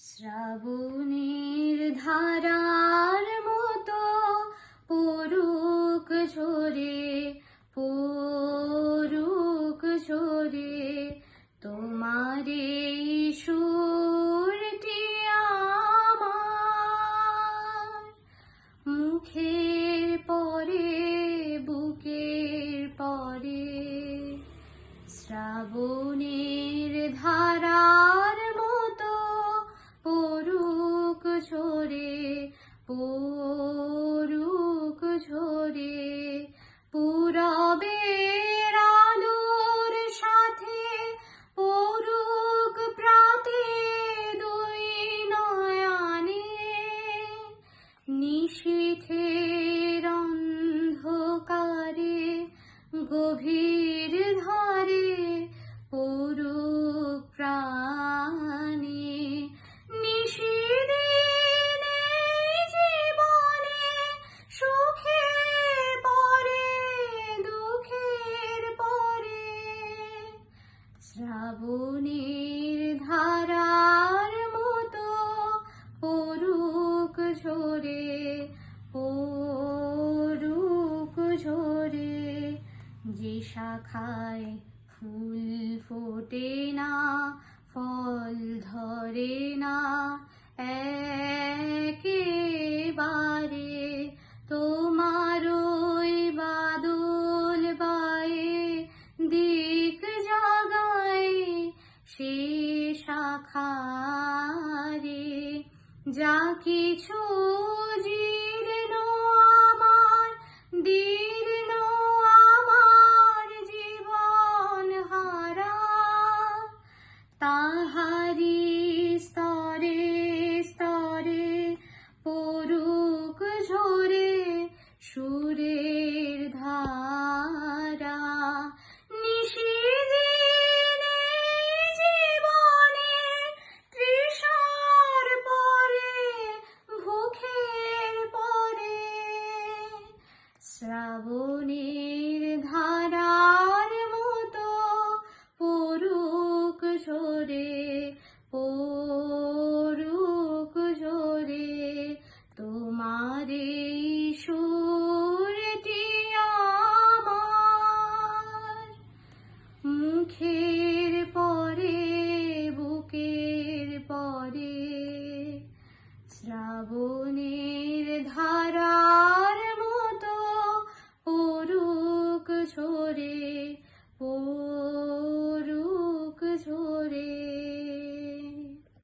শ্রাবণের ধারার মতো পড়ুক ঝরে, পড়ুক ঝরে তোমার এই সুরটি আমার মুখের পরে, বুকের পরে। শ্রাবণের ধারার মতো পড়ুক ঝরে, পড়ুক ঝরে পূরবের আলোর সাথে পড়ুক প্রাতে দুই নয়নে। নিশীথের অন্ধকারে গভীর ধারে পড়ুক প্রাণে। নিশিদিনে জীবনে সুখের পরে, দুঃখের পরে। শ্রাবণের ধারার মতো পড়ুক ঝরে, পড়ুক ঝরে। যে শাখায় ফুল ফোটে না, ফল ধরে না একেবারে, তোমার ওই বাদল বায়ে দিক জাগায় সে শাখারে। যা কিছু জীর্ণ আমার, দীর্ণ আমার জীবন হারা, তাহারি স্তরে স্তরে পড়ুক ঝরে সুরের ধারা। নিশিদিনে জীবনে তৃষার পরে, ভুখের পরে। শ্রাবণের ধারার মতো পড়ুক ঝরে,